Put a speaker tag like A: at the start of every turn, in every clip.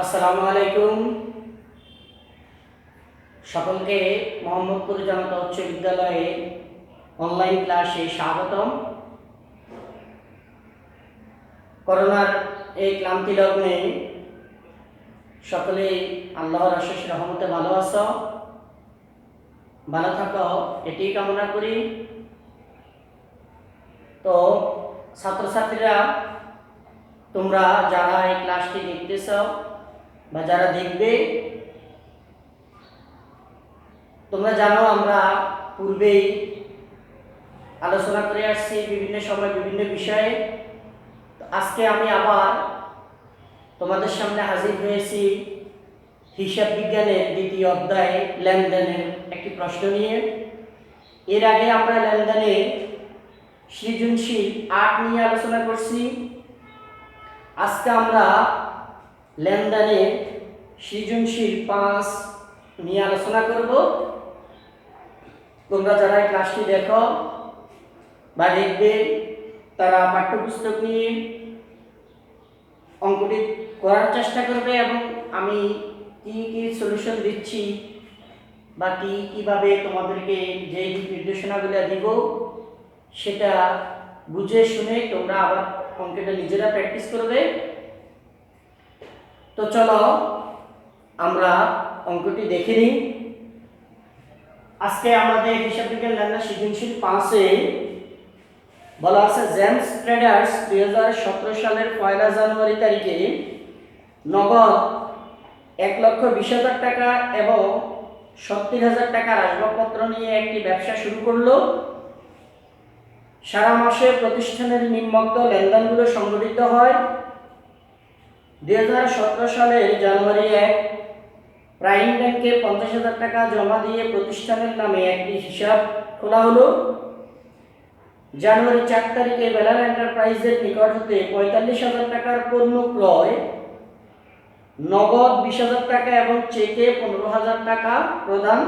A: আসসালামু আলাইকুম। সকলকে মোহাম্মদপুর জনতা উচ্চ বিদ্যালয়ে অনলাইন ক্লাসে স্বাগতম। করোনার এই ক্লান্তি লগ্নে সকলেই আল্লাহর অশেষ রহমতে ভালো আছো, ভালো থাকো এটি কামনা করি। তো ছাত্রছাত্রীরা, তোমরা যারা এই ক্লাসটি দেখতেছ বা যারা দেখবে, তোমরা জানো আমরা পূর্বেই আলোচনা করে আসছি বিভিন্ন সময় বিভিন্ন বিষয়ে। আজকে আমি আবার তোমাদের সামনে হাজির হয়েছি হিসাব বিজ্ঞানের দ্বিতীয় অধ্যায়ে লেনদেনের একটি প্রশ্ন নিয়ে। এর আগে আমরা লেনদেনের সৃজনশীল ৮ নিয়ে আলোচনা করছি। আজকে আমরা লেনদেনের সৃজনশীল ৫ নিয়ে আলোচনা করব। তোমরা যারা এই ক্লাসটি দেখো বা দেখবে, তারা পাঠ্যপুস্তক নিয়ে অঙ্কটি করার চেষ্টা করবে এবং আমি কি কি সলিউশন দিচ্ছি বা কিভাবে তোমাদেরকে যে নির্দেশনাগুলো দিব সেটা বুঝে শুনে তোমরা আবার অঙ্কটা নিজেরা প্র্যাকটিস করবে। তো চলো আমরা অঙ্কটি দেখে নিই। আজকে আমাদের হিসাব বিজ্ঞান লেনদেন সৃজনশীল ৫-এ বলা আছে, জেমস ট্রেডার্স 2017 সালের 1 জানুয়ারি তারিখে নগদ 1,20,000 টাকা এবং 70,000 টাকার আসবাবপত্র নিয়ে একটি ব্যবসা শুরু করলো। সারা মাসে প্রতিষ্ঠানের নিম্নোক্ত লেনদেনগুলো সংঘটিত হয়। 2017 সালের জানুয়ারি 1 প্রাইম ব্যাংকে 50,000 টাকা জমা দিয়ে প্রতিষ্ঠানের নামে একটি হিসাব খোলা হলো। জানুয়ারি 4 তারিখে বেলাল এন্টারপ্রাইজের নিকট হতে 45,000 টাকার পণ্য ক্রয়, নগদ 20,000 টাকা এবং চেকে 15,000 টাকা প্রদান।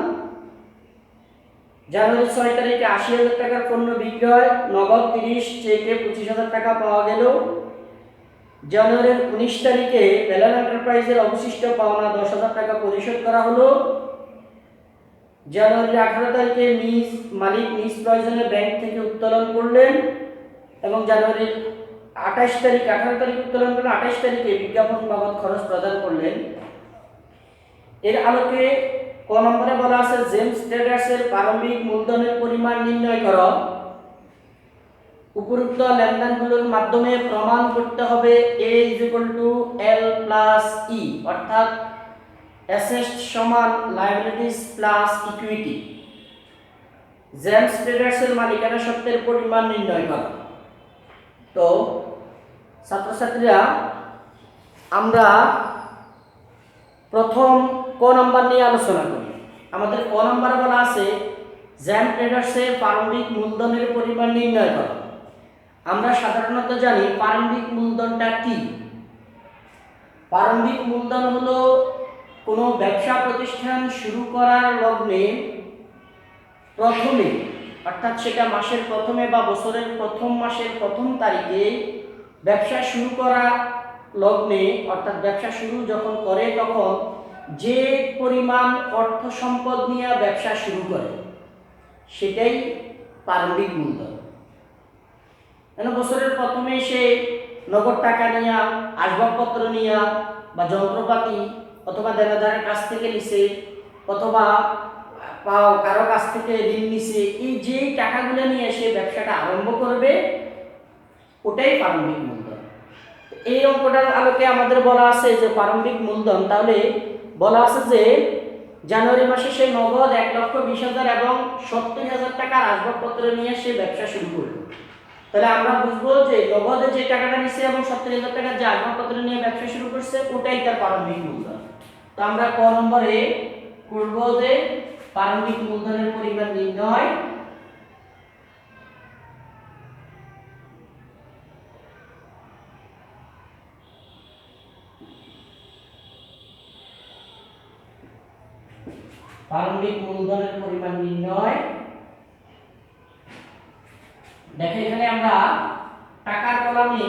A: জানুয়ারি 6 তারিখে 80,000 টাকার পণ্য বিক্রয়, নগদ 30, চেকে 25,000 টাকা পাওয়া গেল। জানুয়ারির 19 তারিখে বেলাল এন্টারপ্রাইজের অবশিষ্ট পাওনা 10,000 টাকা পরিশোধ করা হলো। জানুয়ারির 18 তারিখে মালিক নিজ প্রয়োজনে ব্যাংক থেকে উত্তোলন করলেন এবং জানুয়ারির 18 তারিখ উত্তোলন করলেন। 28 তারিখে বিজ্ঞাপন বাবদ খরচ প্রদান করলেন। এর আলোকে ক নম্বরে বলা আছে, জেমস ট্রেডার্সের প্রারম্ভিক মূলধনের পরিমাণ নির্ণয় করো। উপরোক্ত লেনদেনগুলোর মাধ্যমে প্রমাণ করতে হবে A = L + E, অর্থাৎ অ্যাসেট সমান লায়াবিলিটিস প্লাস ইকুইটি। জেমস ট্রেডার্সের মালিকানা সত্ত্বের পরিমাণ নির্ণয় করা। তো ছাত্রছাত্রীরা, আমরা প্রথম ক নম্বর নিয়ে আলোচনা করি। আমাদের ক নম্বরে বলা আছে, জেমস ট্রেডার্সের প্রারম্ভিক মূলধনের পরিমাণ নির্ণয় করা। আমরা সাধারণত জানি প্রারম্ভিক মূলধনটা কি। প্রারম্ভিক মূলধন হলো কোনো ব্যবসা প্রতিষ্ঠান শুরু করার লগ্নে প্রথমে, অর্থাৎ সেটা মাসের প্রথমে বা বছরের প্রথম মাসের প্রথম তারিখে ব্যবসা শুরু করা লগ্নে, অর্থাৎ ব্যবসা শুরু যখন করে তখন যে পরিমাণ অর্থ সম্পদ নিয়ে ব্যবসা শুরু করে সেটাই প্রারম্ভিক মূলধন। বছরের প্রথমে সে নগদ টাকা নিয়ে, আসবাবপত্র নিয়ে বা যন্ত্রপাতি অথবা দেনাদারের কাছ থেকে নিছে অথবা কারো কাছ থেকে ঋণ নিছে, এই যে টাকাগুলো নিয়ে সে ব্যবসাটা আরম্ভ করবে ওটাই প্রারম্ভিক মূলধন। এই অঙ্কটার আলোকে আমাদের বলা আছে যে প্রারম্ভিক মূলধন, তাহলে বলা আছে যে জানুয়ারি মাসে সে নগদ 1,20,000 এবং 70,000 টাকার আসবাবপত্র নিয়ে সে ব্যবসা শুরু করলো। তাহলে আমরা বুঝবো যে নগদে যে টাকাটা নিছে এবং 70,000 টাকার যে আসবাবপত্র নিয়ে ব্যবসা শুরু করছে ওটাই তার প্রারম্ভিক মূলধন। তো আমরা ক নম্বরে করব যে প্রারম্ভিক মূলধনের পরিমাণ নির্ণয়। প্রারম্ভিক মূলধনের পরিমাণ নির্ণয়। দেখো এখানে আমরা টাকার কলামে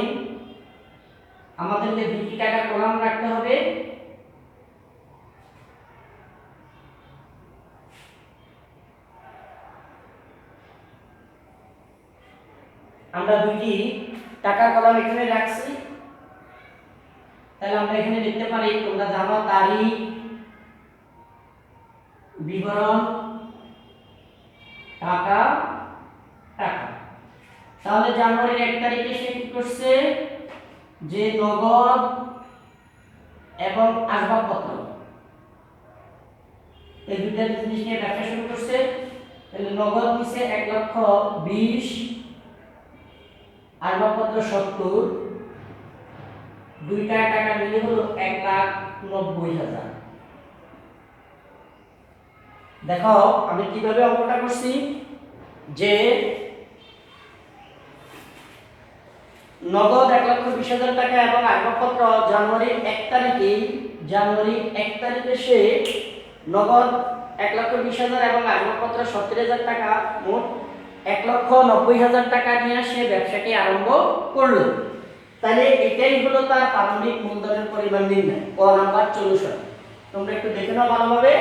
A: আমাদেরকে দুটি টাকার কলাম রাখতে হবে। আমরা দুইটি টাকার কলাম এখানে রাখছি, তাহলে আমরা এখানে লিখতে পারি, তোমরা জানো তারিখ, বিবরণ, টাকা, টাকা। তাহলে জানুয়ারির 1 তারিখে সে কি করছে, যে নগদ এবং আসবাবপত্র এই দুইটা জিনিস নিয়ে ব্যবসা শুরু করছে। তাহলে নগদ নিছে 1,20,000, আসবাবপত্র 70, দুইটা টাকা মিলে হলো 1,90,000। দেখো আমি কিভাবে অঙ্কটা করছি, যে নগদ 1,20,000 টাকা এবং আসবাবপত্র জানুয়ারির 1 তারিখে সে নগদ 1,20,000 এবং আসবাবপত্র 70,000 টাকা, মোট 1,90,000 টাকা নিয়ে সে ব্যবসাটি আরম্ভ করলো। তাহলে এটাই হলো তার প্রারম্ভিক মূলধনের পরিমাণ নির্ণয়, ক নাম্বার সলিউশন। তোমরা একটু দেখে নাও ভালোভাবে,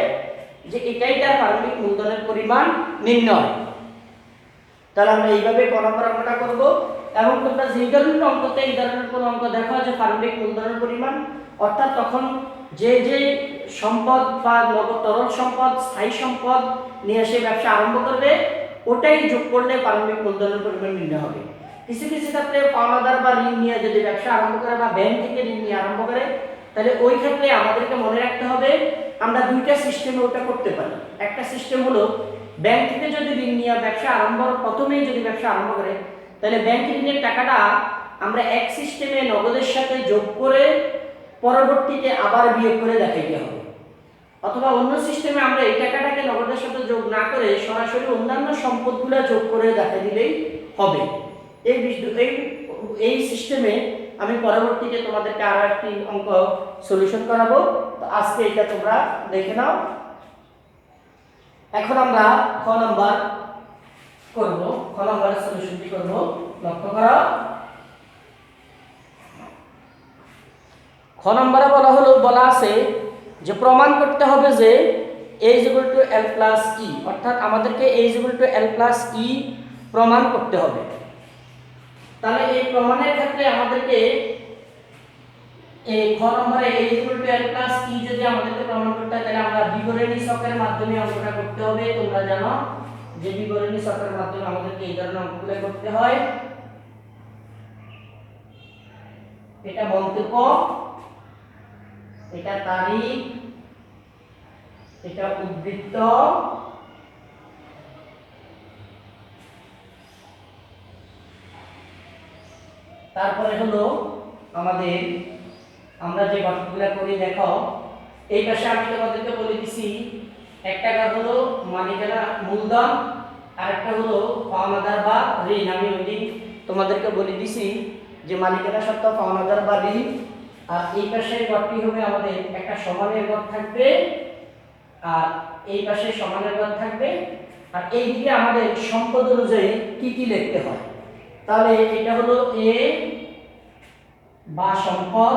A: যে এটাই তার প্রারম্ভিক মূলধনের পরিমাণ নির্ণয়। তাহলে আমরা এইভাবে ক নাম্বার অঙ্কটা করব। এবং তোমরা যে ধরনের অঙ্কতে এই ধরনের কোন অঙ্ক দেখো যে প্রারম্ভিক মূলধনের পরিমাণ, অর্থাৎ তখন যে যে সম্পদ বা নগদ তরল সম্পদ, স্থায়ী সম্পদ নিয়ে সে ব্যবসা আরম্ভ করবে, ওটাই যোগ করলে প্রারম্ভিক মূলধনের পরিমাণ নির্ণয় হবে। কিছু কিছু ক্ষেত্রে পাওনাদার বা ঋণ নিয়ে যদি ব্যবসা আরম্ভ করে বা ব্যাংক থেকে ঋণ নিয়ে আরম্ভ করে, তাহলে ওই ক্ষেত্রে আমাদেরকে মনে রাখতে হবে আমরা দুইটা সিস্টেমে ওটা করতে পারি। একটা সিস্টেম হলো ব্যাংক থেকে যদি ঋণ নিয়ে ব্যবসা প্রথমেই যদি ব্যবসা আরম্ভ করে, তাহলে ব্যাংক ঋণের টাকাটা আমরা এক সিস্টেমে নগদের সাথে যোগ করে পরবর্তীতে আবার বিয়োগ করে দেখাইতে হবে। অথবা অন্য সিস্টেমে আমরা এই টাকাটাকে নগদের সাথে যোগ না করে সরাসরি অন্যান্য সম্পদগুলো যোগ করে দেখা দিলেই হবে। এই সিস্টেমে আমি পরবর্তীতে তোমাদেরকে আরো একটি অঙ্ক সলিউশন করাবো। তো আজকে এটা তোমরা দেখে নাও। এখন আমরা খ নাম্বার করব, খ নাম্বারের সলিউশনটি করব। লক্ষ্য করো, খ নাম্বারে বলা আছে যে প্রমাণ করতে হবে যে a = l + e, অর্থাৎ আমাদেরকে a = l + e প্রমাণ করতে হবে। তাহলে এই প্রমাণের ক্ষেত্রে আমাদেরকে এই খ নম্বরে a = l + e যদি আমাদেরকে প্রমাণ করতে হয়, তাহলে আমরা বিবরণী ছকের মাধ্যমে অঙ্কটা করতে হবে। তোমরা জানো যে বিবরণী ছকের মাধ্যমে আমাদেরকে এই ধরনের অঙ্কগুলো করতে হয়। এটা মন্তব্য, এটা তারিখ, এটা উদ্ধৃত, তারপরে হলো আমাদের আমরা যে গঠনগুলো করি। দেখো এই পাশে আমি তোমাদেরকে বলে দিছি, একটা হলো মালিকানা মূলধন, আর একটা হলো পাওনাদার বা ঋণ। আমি ওই দিন তোমাদেরকে বলে দিছি যে মালিকানা সত্ত্ব, পাওনাদার বা ঋণ। আর এই পাশে ঘরটি হবে আমাদের একটা সমানের ঘর থাকবে, আর এই পাশে সমানের ঘর থাকবে, আর এই দিকে আমাদের সম্পদ অনুযায়ী কি কি লিখতে হয়। তাহলে এটা হলো এ বা সম্পদ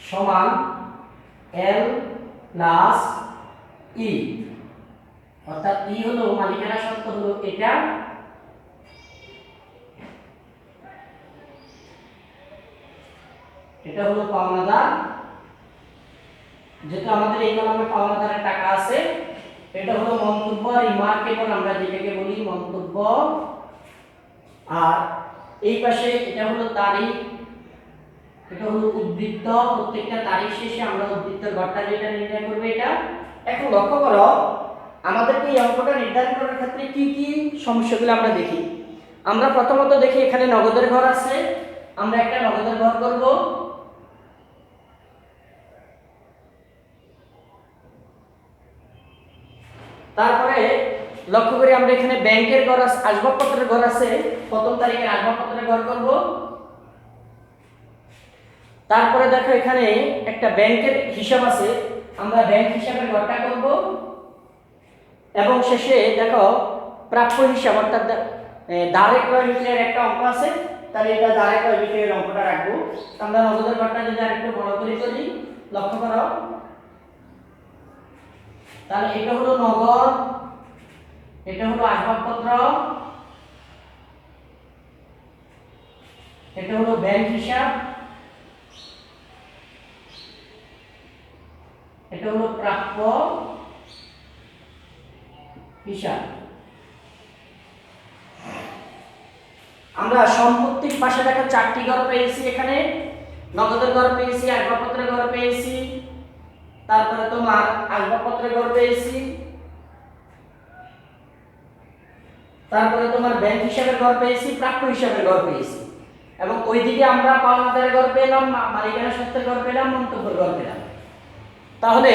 A: সমান l + e, অর্থাৎ e হলো মালিকানা সত্ত্ব, হলো এটা, এটা হলো পাওনাদার, যেটা আমাদের এই কলামে পাওনাদারের টাকা আছে। এটা হলো মন্তব্য, রিমার্কেবল আমরা যেটাকে বলি মন্তব্য। আর এই পাশে এটা হলো তারিখ, এটা হলো উদ্ধৃত। প্রত্যেকটা তারিখ শেষে আমরা উদ্ধৃতের ঘরটা যেটা নির্ণয় করব এটা। এখন লক্ষ্য করো, আমাদেরকে এই অঙ্কটা নির্ধারণ করার ক্ষেত্রে কি কি সমস্যাগুলো আমরা দেখি। আমরা প্রথমত দেখি এখানে নগদের ঘর আছে, আমরা একটা নগদের ঘর করব। তারপরে লক্ষ্য করি আমরা এখানে ব্যাংকের ঘর আছে, আসবাবপত্রের ঘর আছে, প্রথম তারিখের আসবাবপত্রের ঘর করব। তারপরে দেখো এখানে একটা ব্যাংকের হিসাব আছে, আমরা ব্যাংক হিসাবের ঘরটা করব। এবং শেষে দেখো প্রাপ্য হিসাব, অর্থাৎ ধারে ক্রয় বিক্রয়ের একটা অঙ্ক আছে, তাহলে এটা ধারে ক্রয় বিক্রয়ের অঙ্কটা রাখবো। আমরা নগদের ঘরটা যদি আরেকটু বড় করে করি, লক্ষ্য করো, তাহলে এটা হলো নগদ এটা হলো আসবাবপত্র, এটা হলো ব্যাংক হিসাব, এটা হলো প্রাপ্য হিসাব। আমরা সম্পত্তির পাশে দেখো 4টি ঘর পেয়েছি, এখানে নগদের ঘর পেয়েছি, আসবাবপত্রের ঘর পেয়েছি, তারপরে তোমার আসবাবপত্রের ঘর পেয়েছি, তারপরে তোমার ব্যাংক হিসাবের ঘর পেয়েছি, প্রাপ্য হিসাবের ঘর পেয়েছি, এবং ওইদিকে আমরা পাওনাদারের ঘর পেলাম, মালিকানা সত্ত্বের ঘর পেলাম, মন্তব্যের ঘর পেলাম। তাহলে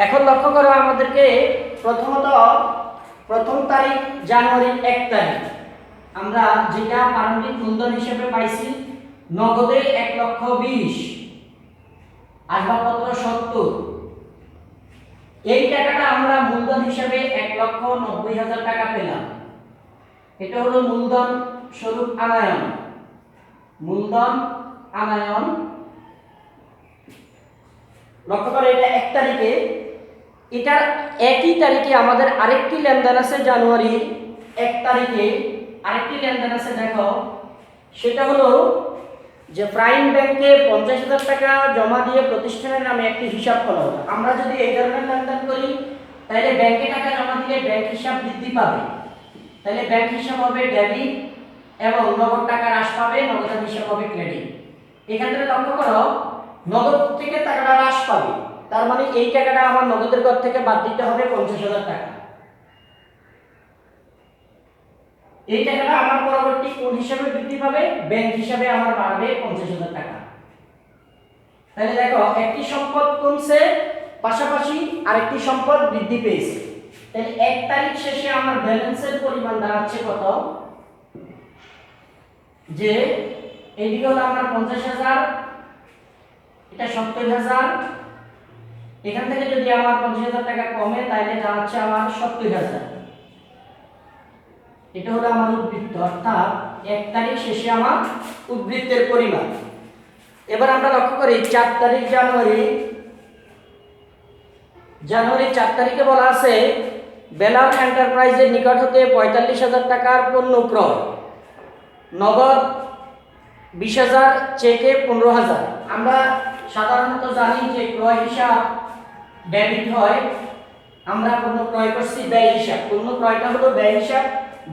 A: এখন লক্ষ্য করো, আমাদেরকে প্রথমত প্রথম তারিখ জানুয়ারির 1 তারিখ আমরা যেটা প্রারম্ভিক মূলধন হিসেবে পাইছি নগদে 1,20,000, আসবাবপত্র 70, এই টাকাটা আমরা মূলধন হিসেবে 1,90,000 টাকা পেলাম। এটা হলো মূলধন স্বরূপ আনায়ন, মূলধন আনায়ন। লক্ষ্য করে এটা 1 তারিখে, এটার একই তারিখে আমাদের আরেকটি লেনদেন আছে জানুয়ারির 1 তারিখে, আরেকটি লেনদেন আছে দেখো, সেটা হলো যে প্রাইম ব্যাংকে 50,000 টাকা জমা দিয়ে প্রতিষ্ঠানের নামে একটি হিসাব খোলা হলো। আমরা যদি এই ধরনের লেনদেন করি তাহলে ব্যাংকে টাকা জমা দিলে ব্যাংক হিসাব বৃদ্ধি পাবে, তাহলে ব্যাংক হিসাব হবে ডেবিট এবং নগদ টাকা হ্রাস পাবে, নগদ হিসাব হবে ক্রেডিট। এক্ষেত্রে লক্ষ্য করো নগদ থেকে টাকাটা হ্রাস পাবে, তার মানে এই টাকাটা আমার নগদের ঘর থেকে বাদ দিতে হবে 50,000 টাকা। এই টাকাটা আমার পরবর্তী কোন হিসাবে বৃদ্ধি পাবে? ব্যাংক হিসাবে আমার বাড়বে 50,000 টাকা। তাহলে দেখো একটি সম্পদ কমছে, পাশাপাশি আরেকটি সম্পদ বৃদ্ধি পেয়েছে। তাহলে 1 তারিখ শেষে আমার ব্যালেন্সের পরিমাণ দাঁড়াচ্ছে কত? যে এইদিকে হলো আমার 50,000, এটা 70,000, এখান থেকে যদি আমার 50,000 টাকা কমে তাহলে দাঁড়াচ্ছে আমার 70,000। এটা হলো আমার উদ্বৃত্ত, অর্থাৎ 1 তারিখ শেষে আমার উদ্বৃত্তের পরিমাণ। এবার আমরা লক্ষ্য করি 4 তারিখ জানুয়ারি 4 তারিখে বলা আছে বেলার এন্টারপ্রাইজের নিকট হতে 45,000 টাকার পণ্য ক্রয়, নগদ 20,000, চেকে 15,000। আমরা সাধারণত জানি যে ক্রয় হিসাব ডেবিট হয়, আমরা পণ্য ক্রয় করছি ব্যয় হিসাব, পণ্য ক্রয়টা হলো ব্যয় হিসাব,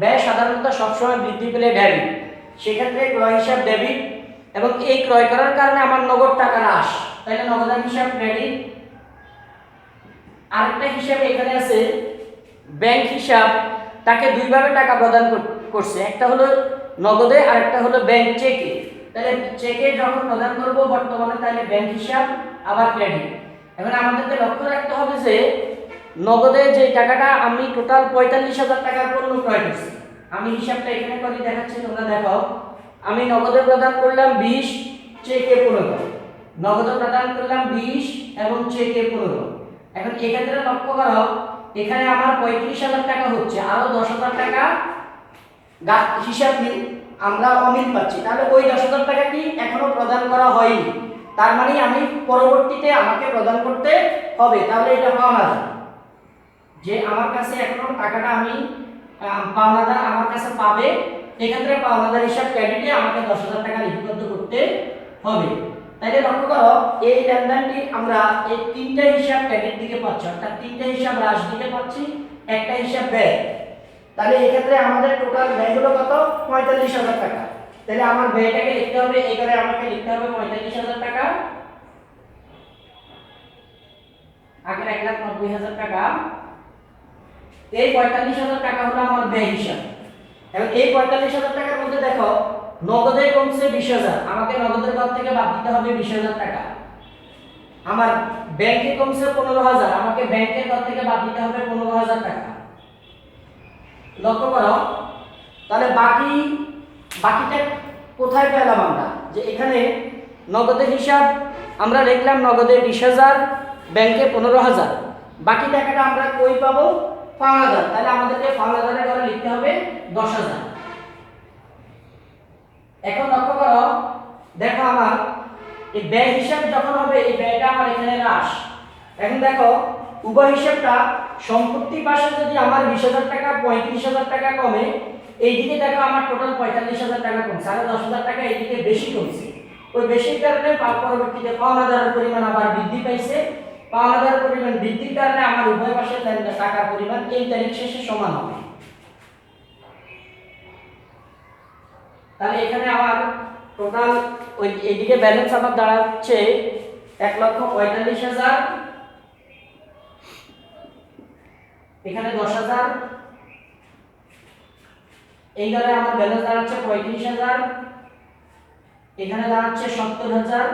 A: ব্যয় সাধারণত সবসময় বৃদ্ধি পেলে ডেবিট, সেক্ষেত্রে ক্রয় হিসাব ডেবিট, এবং এই ক্রয় করার কারণে আমার নগদ টাকা হ্রাস, তাহলে নগদান হিসাব ক্রেডিট। আরেকটা হিসাব এখানে আছে ব্যাংক হিসাব, তাকে দুইভাবে টাকা প্রদান করছে, একটা হলো নগদে আর একটা হলো ব্যাংক চেকে। তাহলে চেকে যখন প্রদান করব বর্তমানে তাহলে ব্যাংক হিসাব আবার ক্রেডিট। এখন আমাদেরকে লক্ষ্য রাখতে হবে যে নগদে যে টাকাটা আমি টোটাল 45,000 টাকার পণ্য ক্রয় করছি, আমি হিসাবটা এখানে করে দেখাচ্ছি, তোমরা দেখো। আমি নগদে প্রদান করলাম 20, চেকে 15, নগদে প্রদান করলাম 20 এবং চেকে 15। এখন এক্ষেত্রে লক্ষ্য করো এখানে আমার 35,000 টাকা হচ্ছে, আরো 10,000 টাকা হিসাব আমরা অমিল পাচ্ছি, তাহলে ওই 10,000 টাকা কি এখনো প্রদান করা হয়নি, তার মানে আমি পরবর্তীতে আমাকে প্রদান করতে হবে। তাহলে এটা পাওনা যায় যে আমার কাছে এখনো টাকাটা আমি পাওনাদার আমার কাছে পাবে, এক্ষেত্রে পাওনাদার হিসাব ক্রেডিটে আমাকে 10,000 টাকা লিপিবদ্ধ করতে হবে। তাইলে লক্ষ্য করো এই লেনদেনটি আমরা এই 3টা হিসাব ক্রেডিট দিকে পাচ্ছি, অর্থাৎ 3টা হিসাব হ্রাস দিকে পাচ্ছি, একটা হিসাব ব্যয়। তাহলে এক্ষেত্রে আমাদের টোটাল ব্যয় হলো কত? 45,000 টাকা। তাহলে আমার ব্যয়টাকে লিখতে হবে, এখানে আমাকে লিখতে হবে 45,000 টাকা, আগের 1,90,000 টাকা। এই 45,000 টাকা হলো আমার ব্যয় হিসাব। এবং এই 45,000 টাকার মধ্যে দেখো নগদে কমছে 20,000, আমাকে নগদের ঘর থেকে বাদ দিতে হবে 20,000 টাকা। আমার ব্যাংকে কমছে 15,000, আমাকে ব্যাংকের ঘর থেকে বাদ দিতে হবে 15,000 টাকা। লক্ষ্য করো তাহলে বাকিটা কোথায় পেলাম আমরা? যে এখানে নগদের হিসাব আমরা লিখলাম নগদে 20,000, ব্যাংকে 15,000, বাকি টাকাটা আমরা কই পাবো? পাওনাদার। তাহলে আমাদেরকে পাওনাদারের ঘরে লিখতে হবে 10,000। এখন লক্ষ্য করো দেখো আমার এই ব্যয় হিসাব যখন হবে এই ব্যয়টা আমার এখানে হ্রাস। এখন দেখো উভয় হিসাবটা সম্পত্তি পাশে যদি আমার 20,000 টাকা 35,000 টাকা কমে, এইদিকে দেখো আমার টোটাল 45,000 টাকা কমছে, আর 10,000 টাকা এইদিকে বেশি কমছে। ওই বেশির কারণে পরবর্তীতে পাওনাদারের পরিমাণ আবার বৃদ্ধি পাইছে। পাওনাদারের পরিমাণ বৃদ্ধির কারণে আমার উভয় পাশে টাকার পরিমাণ এই তারিখ শেষে সমান হবে। তাহলে এখানে আমার টোটাল ওই এইদিকে ব্যালেন্স আমার দাঁড়াচ্ছে 1,45,000, এখানে 10,000, এই ঘরে আমার ব্যালেন্স দাঁড়াচ্ছে 35,000, এখানে দাঁড়াচ্ছে 70,000,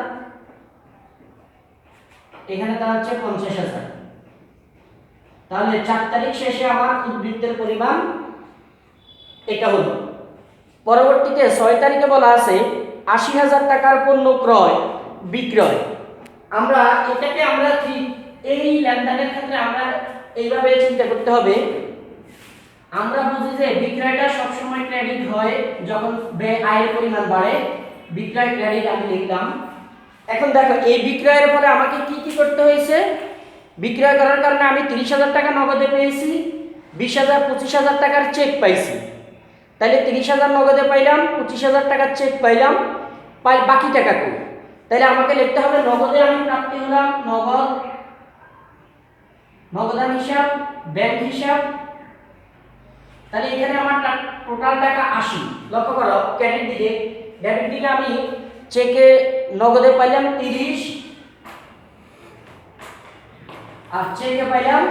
A: এখানে দাঁড়াচ্ছে 50,000। তাহলে 4 তারিখ শেষে আমার উদ্বৃত্তের পরিমাণ এটা হলো। পরবর্তীতে 6 তারিখে বলা আছে 80,000 টাকার পণ্য ক্রয় বিক্রয়। আমরা এটাকে আমরা এই লেনদেনের ক্ষেত্রে আমরা এইভাবে চিন্তা করতে হবে। আমরা বুঝি যে বিক্রয়টা সবসময় ক্রেডিট হয় যখন আয়ের পরিমাণ বাড়ে, বিক্রয় ক্রেডিট আমি লিখলাম। এখন দেখো এই বিক্রয়ের ফলে আমাকে কি কি করতে হয়েছে। বিক্রয় করার কারণে আমি 30,000 টাকা নগদে পেয়েছি, 20,000 25,000 টাকার চেক পাইছি। তাহলে 30,000 নগদে পাইলাম, 25,000 টাকার চেক পাইলাম, বাকি টাকা কই? তাহলে আমাকে লিখতে হবে নগদে আমি প্রাপ্তি হলাম নগদান হিসাব, ব্যাংক হিসাব। তাহলে এখানে আমার টোটাল টাকা 80। লক্ষ্য করো ক্রেডিট দিকে, ডেবিট দিকে আমি চেকে নগদে পাইলাম 30 আর চেকে পাইলাম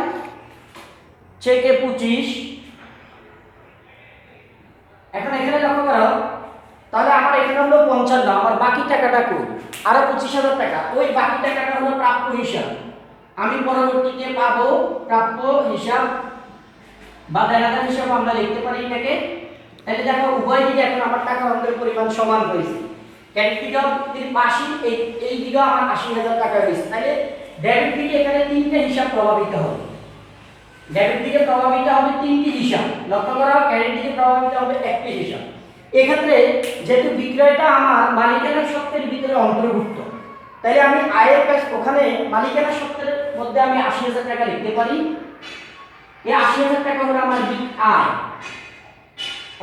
A: 25। এখন এখানে লক্ষ্য করো, তাহলে আমার এখানে হলো 55, আমার বাকি টাকাটা কই? আরো 25,000 টাকা। ওই বাকি টাকাটা হলো প্রাপ্য হিসাব, আমি পরবর্তীতে পাবো প্রাপ্য হিসাব বা দেনাদার হিসাব আমরা লিখতে পারি এটাকে। তাহলে দেখো উভয় দিকে এখন আমার টাকা অঙ্কের পরিমাণ সমান হয়েছে। ক্রেডিট দিকেও 80, এই দিকেও আমার 80,000 টাকা হয়েছে। তাহলে ডেবিট দিকে এখানে তিনটে হিসাব প্রভাবিত হবে। ডেবিট দিকে প্রভাবিত হবে তিনটি হিসাব। লক্ষ্য করো ক্রেডিট দিকে প্রভাবিত হবে একটি হিসাব। এক্ষেত্রে যেহেতু বিক্রয়টা আমার মালিকানা সত্ত্বের ভিতরে অন্তর্ভুক্ত, তাহলে আমি আয়ের কাজ ওখানে মালিকানা সত্ত্বের মধ্যে আমি 80,000 টাকা লিখতে পারি। এই 80,000 টাকা হলো আমার আয়,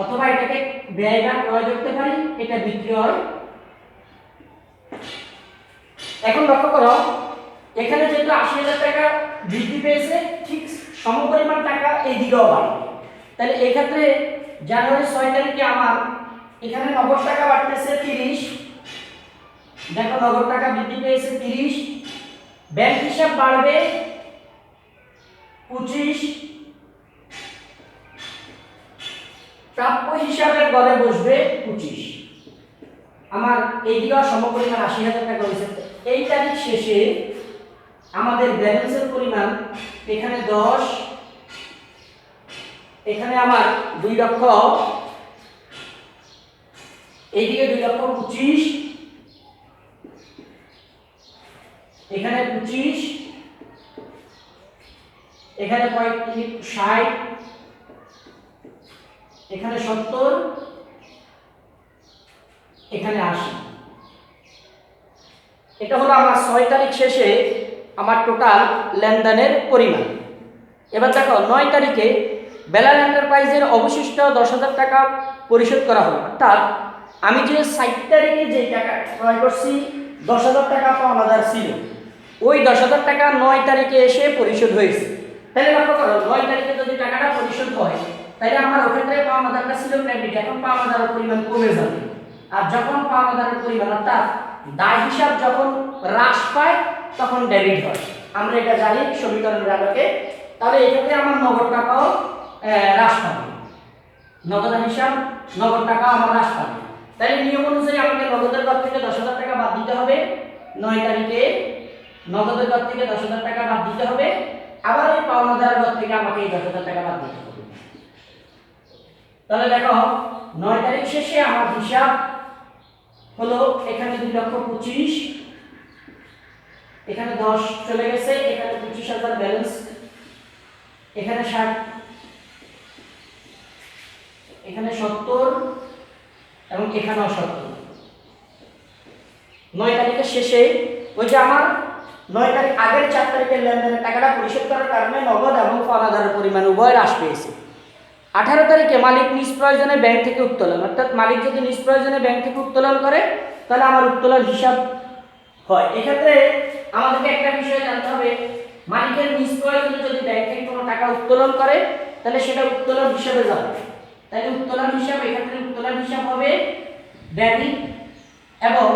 A: অথবা এটাকে ব্যয় বা ক্রয় করতে পারি, এটা বিক্রয়। এখন লক্ষ্য করো এখানে যেহেতু 80,000 টাকা বৃদ্ধি পেয়েছে, ঠিক সমপরিমাণ টাকা এই দিকেও বাড়বে। তাহলে এই ক্ষেত্রে জানুয়ারি 6 তারিখে আমার এখানে নগদ টাকা বাড়তেছে 30। দেখো নগদ টাকা বৃদ্ধি পেয়েছে 30, ব্যাংক হিসাব বাড়বে 25, প্রাপ্য হিসাবের ঘরে বসবে 25। আমার এই দিকেও সমপরিমাণ 80,000 টাকা হয়েছে। এই তারিখ শেষে আমাদের ব্যালেন্সের পরিমাণ এখানে 10, এখানে আমার 2 লক্ষ, এইদিকে 2,25,000, এখানে 25, এখানে 60, এখানে 70, এখানে 80। এটা হলো আমার 6 তারিখ শেষে আমার টোটাল লেনদেনের পরিমাণ। এবার দেখো 9 তারিখে বেলাল এন্টারপ্রাইজের অবশিষ্ট 10,000 টাকা পরিশোধ করা হলো। অর্থাৎ আমি যে 7 তারিখে যে টাকা ক্রয় করছি 10,000 টাকা পাওনাদার ছিল, ওই 10,000 টাকা 9 তারিখে এসে পরিশোধ হয়েছে। তাহলে লক্ষ্য করো 9 তারিখে যদি টাকাটা পরিশোধ হয়, তাহলে আমার ওখানে পাওনাদারটা ছিল ক্রেডিট, এখন পাওনাদারের পরিমাণ কমে যাবে। আর যখন পাওনাদারের পরিমাণ অর্থাৎ দায় হিসাব যখন হ্রাস পায় তখন ডেবিট হয়, আমরা এটা জানি সমীকরণের আলোকে। তাহলে এক্ষেত্রে আমার নগদ টাকাও হ্রাস পাবে, নগদান হিসাব নগদ টাকা আমার হ্রাস পাবে। তাহলে নিয়ম অনুযায়ী আমাকে নগদের ঘর থেকে 10,000 টাকা বাদ দিতে হবে। 9 তারিখে নগদের ঘর থেকে 10,000 টাকা বাদ দিতে হবে, আবার এই পাওনাদারের ঘর থেকে আমাকে এই 10,000 টাকা বাদ দিতে হবে। তাহলে দেখো 9 তারিখ শেষে আমার হিসাব হলো এখানে 2,25,000, এখানে 10 চলে গেছে, এখানে 25,000 ব্যালেন্স, এখানে 60, এখানে 70 এবং এখানেও 70। 9 তারিখের শেষে ওই যে আমার 9 তারিখ আগের 4 তারিখের লেনদেনের টাকাটা পরিশোধ করার কারণে নগদ এবং পাওনাদারের পরিমাণ উভয় হ্রাস পেয়েছে। 18 তারিখে মালিক নিজ প্রয়োজনে ব্যাংক থেকে উত্তোলন, অর্থাৎ মালিক যদি নিজ প্রয়োজনে ব্যাংক থেকে উত্তোলন করে তাহলে আমার উত্তোলন হিসাব হয়। এক্ষেত্রে আমাদেরকে একটা বিষয় জানতে হবে, মালিকের নিজ প্রয়োজনে যদি ব্যাংক থেকে কোনো টাকা উত্তোলন করে তাহলে সেটা উত্তোলন হিসাবে যাবে। তাহলে উত্তোলন হিসাব, এক্ষেত্রে উত্তোলন হিসাব হবে ডেবিট, এবং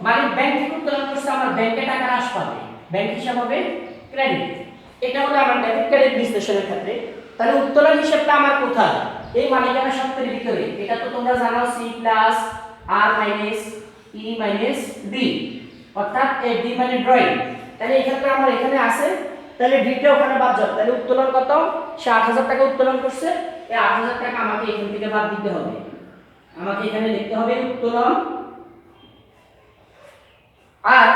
A: মালিক ব্যাংক থেকে উত্তোলন করছে, আমার ব্যাংকে টাকা হ্রাস পাবে, ব্যাংক হিসাব হবে ক্রেডিট। এটা হলো আমার ডেবিট ক্রেডিট বিশ্লেষণের ক্ষেত্রে। তাহলে উত্তোলন হিসাবটা আমার কোথায়? এই মালিকানা সত্ত্বের ভিতরে। এটা তো তোমরা জানো সি প্লাস আর মাইনাস ই মাইনাস ডি, অর্থাৎ এই ডি মানে ড্রয়িং। তাহলে এই ক্ষেত্রে আমার এখানে আছে, তাহলে ডিটা ওখানে বাদ যাবে। তাহলে উত্তোলন কত? সে 8000 টাকা উত্তোলন করছে, এই 8000 টাকা আমাকে এখান থেকে বাদ দিতে হবে। আমাকে এখানে লিখতে হবে উত্তোলন। আর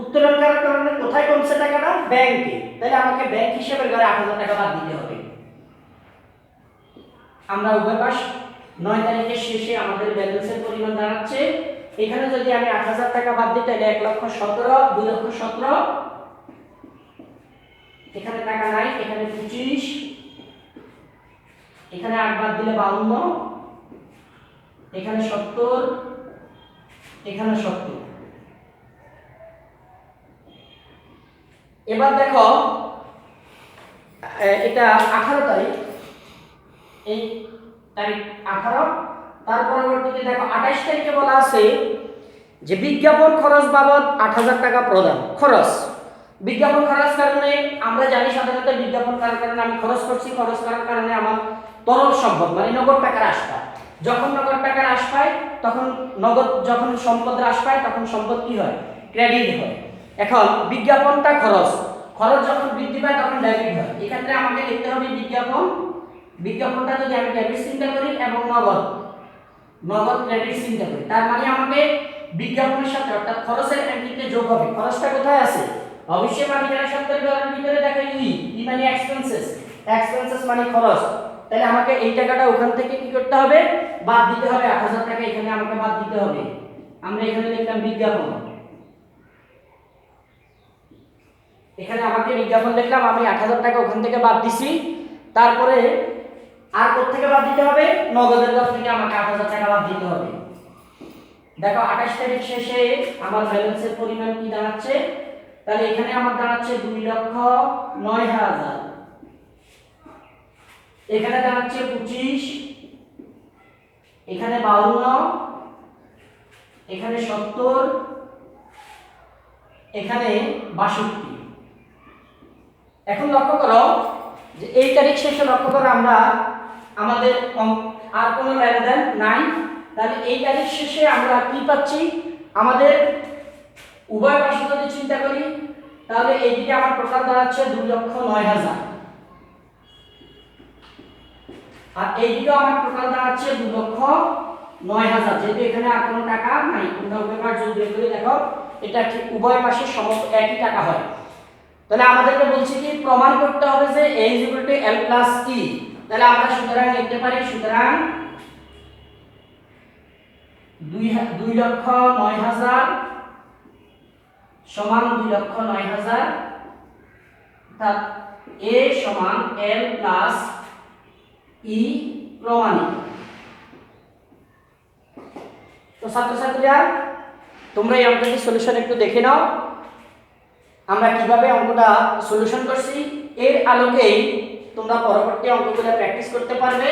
A: উত্তোলন করার কারণে কোথায় কমছে টাকাটা? ব্যাংকে। তাহলে আমাকে ব্যাংক হিসাবের ঘরে 8000 টাকা বাদ দিতে হবে। আমরা উভয় পাশ 9 তারিখের শেষে আমাদের ব্যালেন্সের পরিমাণ দাঁড়াচ্ছে, এখানে যদি আমি 8000 টাকা বাদ দিই তাহলে 1,17,000, 2,17,000, এখানে টাকা নাই, এখানে 25, এখানে 8 বাদ দিলে 52, এখানে 70, এখানে 70। এবার দেখো এটা 18 তারিখ, এই তারিখ 18, তার পরবর্তীতে দেখো 28 তারিখে বলা আছে যে বিজ্ঞাপন খরচ বাবদ 8000 টাকা প্রদান। খরচ, বিজ্ঞাপন খরচ কারণে আমরা জানি সাধারণত বিজ্ঞাপন করার কারণে আমি খরচ করছি, খরচ করার কারণে আমার তরল সম্পদ মানে নগদ টাকা হ্রাস পায়। যখন নগদ টাকা হ্রাস পায় তখন নগদ, যখন সম্পদ হ্রাস পায় তখন সম্পদ কি হয়? ক্রেডিট হয়। এখন বিজ্ঞাপনটা খরচ, খরচ যখন বৃদ্ধি পায় তখন ডেবিট হয়। এক্ষেত্রে আমাকে লিখতে হবে বিজ্ঞাপন, বিজ্ঞাপনটা যদি আমি ডেবিট চিন্তা করি এবং নগদ, নগদ ক্রেডিট চিন্তা করি, তার মানে আমাকে বিজ্ঞাপনের সাথে অর্থাৎ খরচের এন্ট্রিতে যোগ হবে। খরচটা কোথায় আছে? অবশ্যই মালিকানা সত্ত্বের ঘরের ভিতরে দেখো ই মানে এক্সপেন্সেস, এক্সপেন্সেস মানে খরচ। তাহলে আমাকে এই টাকাটা ওখান থেকে কি করতে হবে? বাদ দিতে হবে। 8000 টাকা এখানে আমাকে বাদ দিতে হবে। আমরা এখানে লিখলাম বিজ্ঞাপন, এখানে আমাকে বিজ্ঞাপন লিখলাম, আমি 8000 টাকা ওখান থেকে বাদ দিছি। তারপরে আর কোথা থেকে বাদ দিতে হবে? নগদের ঘর থেকে আমাকে 8000 টাকা বাদ দিতে হবে। দেখো 28 তারিখ শেষে আমার ব্যালেন্সের পরিমাণ কি দাঁড়াচ্ছে? তাহলে এখানে আমার দাঁড়াচ্ছে 2,09,000, এখানে দাঁড়াচ্ছে 25, এখানে 52, এখানে 70, এখানে 62। এখন লক্ষ্য করো যে এই তারিখ শেষে লক্ষ্য করো আমরা আমাদের আর কোনো লেনদেন নাই। তাহলে এই তারিখ শেষে আমরা কি পাচ্ছি? আমাদের উভয় পাশে যদি চিন্তা করি তাহলে এইদিকে আমার টোটাল দাঁড়াচ্ছে 2,09,000, আর এইদিকে আমার টোটাল দাঁড়াচ্ছে 2,09,000। যেহেতু এখানে আর কোনো টাকা নাই, তোমরা উভয় পাশ যদি বের করে দেখো এটা ঠিক উভয় পাশে সমস্ত একই টাকা হয়। তাহলে আমাদেরকে বলছি কি প্রমাণ করতে হবে যে a = l + e। তাহলে আমরা সুতরাং লিখতে পারি, সুতরাং 2,09,000 সমান 2,09,000, অর্থাৎ a সমান l + e প্রমাণিত। তো ছাত্রছাত্রীরা তোমরা এই অঙ্কটি সলিউশন একটু দেখে নাও, আমরা কিভাবে অঙ্কটা সলিউশন করছি। এর আলোকেই তোমরা পরবর্তী অঙ্কগুলো প্র্যাকটিস করতে পারবে।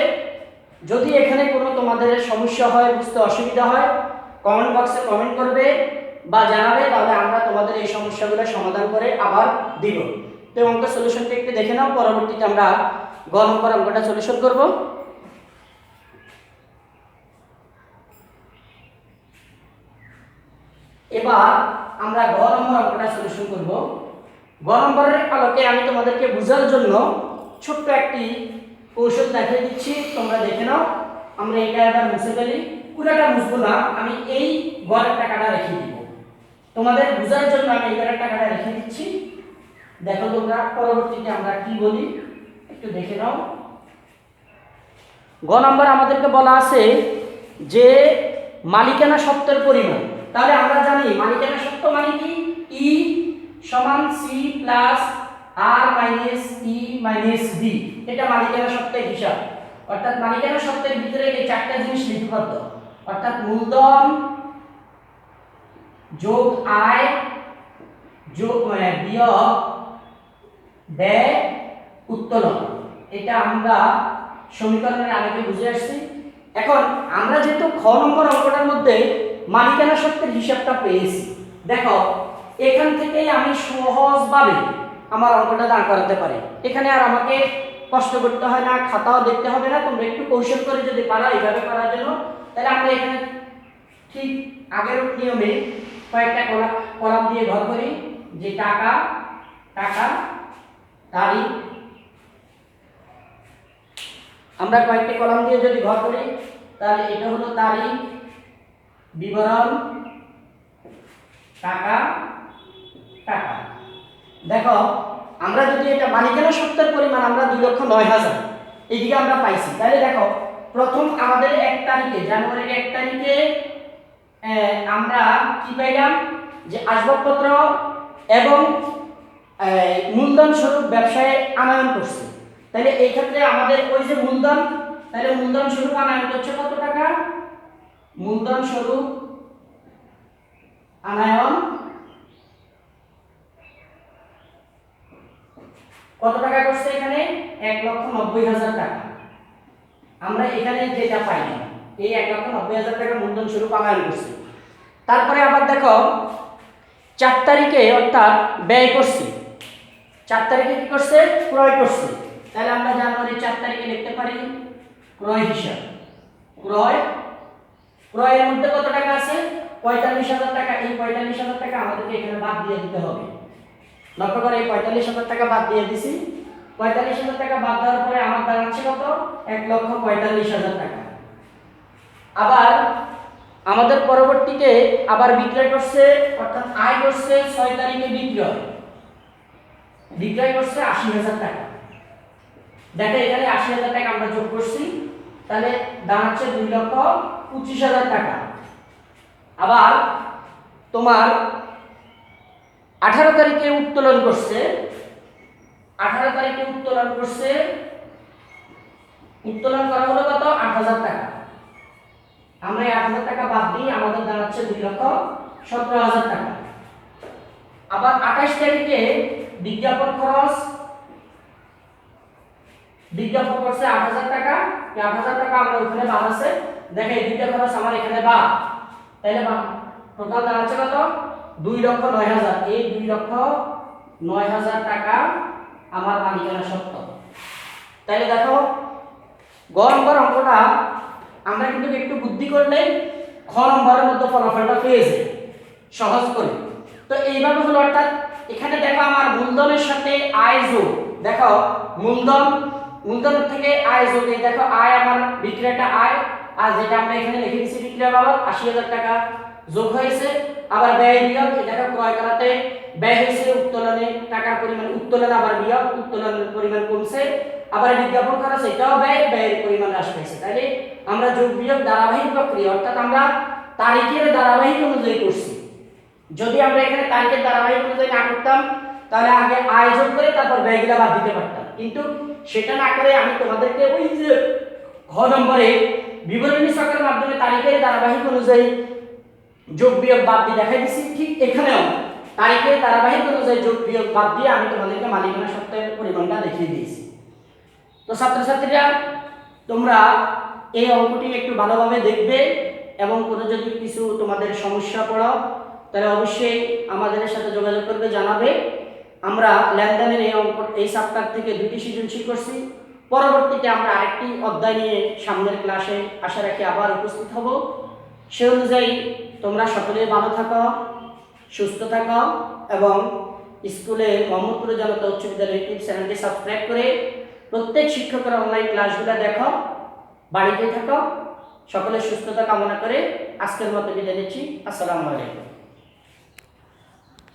A: যদি এখানে কোনো তোমাদের সমস্যা হয়, বুঝতে অসুবিধা হয়, কমেন্ট বক্সে কমেন্ট করবে বা জানাবে, তাহলে আমরা তোমাদের এই সমস্যাগুলো সমাধান করে আবার দিব। তো অঙ্ক সলিউশনটা একটু দেখে নাও, পরবর্তীতে আমরা গ নম্বর অঙ্কটা সলিউশন করব। এবার আমরা গ নম্বর অঙ্কটা সলিউশন করব। গ নম্বরের আলোকে আমি তোমাদেরকে বোঝার জন্য ছোট্ট একটি কৌশল দেখিয়ে দিচ্ছি, তোমরা দেখে নাও। আমরা এটা এবার মুছে ফেলি, পুরোটা মুছবো না, আমি এই গড়ের টাকাটা রেখে দিব তোমাদের বোঝার জন্য। আমি এই গড়ের টাকাটা রেখে দিচ্ছি, দেখো তোমরা পরবর্তীতে আমরা কি বলি একটু দেখে নাও। গ নম্বর আমাদেরকে বলা আছে যে মালিকানা সত্ত্বের পরিমাণ। তাহলে আমরা জানি মালিকানা সত্ত্ব মানে কি? ই সমান সি প্লাস আর মাইনাস ই মাইনাস বি, এটা মালিকানা সত্ত্বের হিসাব। অর্থাৎ মালিকানা সত্ত্বের ভিতরে এই চারটা জিনিস লিপিবদ্ধ, অর্থাৎ মূলধন যোগ আয় যোগ বিয়োগ ব্যয় উত্তোলন, এটা আমরা সমীকরণের আগে বুঝে আসছি। এখন আমরা যেহেতু খ নম্বর অঙ্কটার মধ্যে মালিকানা সত্ত্বের হিসাবটা পেয়েছি, দেখো এখান থেকেই আমি সহজভাবে আমার অঙ্কটা দাঁড় করাতে পারি। এখানে আর আমাকে কষ্ট করতে হয় না, খাতাও দেখতে হবে না। তোমরা একটু কৌশল করে যদি পারো এইভাবে করার জন্য, তাহলে আমরা এখানে ঠিক আগের নিয়মে কয়েকটা কলাম দিয়ে ঘর করি, যে টাকা, টাকা, তারিখ। আমরা কয়েকটা কলাম দিয়ে যদি ঘর করি, তাহলে এটা হলো তারিখ, বিবরণ, টাকা, টাকা। দেখো আমরা যদি এটা মালিকানা সত্ত্বের পরিমাণ আমরা 2,09,000 এইদিকে আমরা পাইছি, তাহলে দেখো প্রথম আমাদের 1 তারিখে, জানুয়ারির 1 তারিখে আমরা কি পাইলাম, যে আসবাবপত্র এবং মূলধন স্বরূপ ব্যবসায় আনয়ন করছে। তাহলে এই ক্ষেত্রে আমাদের ওই যে মূলধন, তাহলে মূলধন স্বরূপ আনয়ন করছে কত টাকা, মূলধন স্বরূপ আনয়ন কত টাকা করছে, এখানে 1,90,000 টাকা। আমরা এখানে যেটা পাইলাম এই 1,90,000 টাকা মূলধন স্বরূপ আনয়ন করছে। তারপরে আবার দেখো 4 তারিখে অর্থাৎ ব্যয় করছে, 4 তারিখে কি করছে, ক্রয় করছে। তাহলে আমরা জানুয়ারি 4 তারিখে লিখতে পারি ক্রয় হিসাব। ক্রয়ের মধ্যে কত টাকা আছে, 45,000 টাকা। এই 45,000 টাকা আমাদেরকে এখানে বাদ দিয়ে দিতে হবে। লক্ষ্য করে এই 45,000 টাকা বাদ দিয়ে দিছি। 45,000 টাকা বাদ দেওয়ার পরে আমার দাঁড়াচ্ছে কত, 1,45,000 টাকা। আবার আমাদের পরবর্তীতে আবার বিক্রয় করছে, অর্থাৎ আয় করছে 6 তারিখে বিক্রয় করছে 80,000 টাকা। দেখো এখানে 80,000 টাকা আমরা যোগ করছি, তাহলে দাঁড়াচ্ছে 2,25,000 টাকা। আবার তোমার 18 তারিখে উত্তোলন করছে, 18 তারিখে উত্তোলন করা হলো কত, 8,000 টাকা। আমরা এই 8,000 টাকা বাদ দিই, আমাদের দাঁড়াচ্ছে 2,17,000 টাকা। আবার 28 তারিখে বিজ্ঞাপন করছে 8,000 টাকা। এই 8,000 টাকা আমরা ওখানে বাদ আছে, দেখো এই দুইটা খরচ আমার এখানে বাদ, তাহলে টোটাল দাঁড়াচ্ছে কত, 2,09,000। এই 2,09,000 টাকা আমার মালিকানা সত্ত্ব। তাহলে দেখো গ নম্বর অঙ্কটা আমরা কিন্তু একটু বুদ্ধি করলে খ নম্বরের মধ্যে ফলাফলটা পেয়ে যাই সহজ করে। তো এইভাবে হলো, অর্থাৎ এখানে দেখো আমার মূলধনের সাথে আয় যোগ, দেখো মূলধন থেকে আয় যোগ, এই দেখো আয় আমার বিক্রয়টা আয়, আর যেটা আমরা এখানে লিখে দিয়েছি বিক্রয় বাবদ 80,000 টাকা যোগ হয়েছে। আবার ব্যয় বিয়োগ, এই দেখো ক্রয় করাতে ব্যয় হয়েছে, উত্তোলনে টাকার পরিমাণ, উত্তোলন আবার বিয়োগ, উত্তোলনের পরিমাণ কমছে। আবার বিজ্ঞাপন খরচ, এটাও ব্যয়ের পরিমাণ হ্রাস পেয়েছে। তাহলে আমরা যোগ বিয়োগ ধারাবাহিক প্রক্রিয়া, অর্থাৎ আমরা তারিখের ধারাবাহিক অনুযায়ী করছি। যদি আমরা এখানে তারিখের ধারাবাহিক অনুযায়ী না করতাম, তাহলে আগে আয় যোগ করে তারপর ব্যয়গুলো বাদ দিতে পারতাম, কিন্তু সেটা না করে আমি তোমাদেরকে ওই যে ঘ নম্বরে বিবরণী ছকের মাধ্যমে তারিখের ধারাবাহিক অনুযায়ী যোগ বিয়োগ বাদ দিয়ে দেখাই দিচ্ছি। ঠিক এখানেও তারিখের ধারাবাহিক অনুযায়ী যোগ বিয়োগ বাদ দিয়ে আমি তোমাদেরকে মালিকানা সত্ত্বের পরিমাণটা দেখিয়ে দিয়েছি। তো ছাত্রছাত্রীরা তোমরা এই অঙ্কটি একটু ভালোভাবে দেখবে, এবং কোনো যদি কিছু তোমাদের সমস্যা পড়ো তাহলে অবশ্যই আমাদের সাথে যোগাযোগ করবে, জানাবে। আমরা লেনদেনের এই চ্যাপ্টার থেকে 2টি সৃজনশীল করছি। পরবর্তীতে আমরা আরেকটি অধ্যায় নিয়ে সামনের ক্লাসে আশা রাখি আবার উপস্থিত হব। সে অনুযায়ী তোমরা সকলে ভালো থাকো, সুস্থ থাকো, এবং স্কুলে মোহাম্মদপুর জনতা উচ্চ বিদ্যালয় ইউটিউব চ্যানেলটি সাবস্ক্রাইব করে প্রত্যেক শিক্ষকের অনলাইন ক্লাসগুলো দেখো, বাড়িতে থাকো। সকলের সুস্থতা কামনা করে আজকের মতো বিদায় নিচ্ছি। আসসালামু আলাইকুম।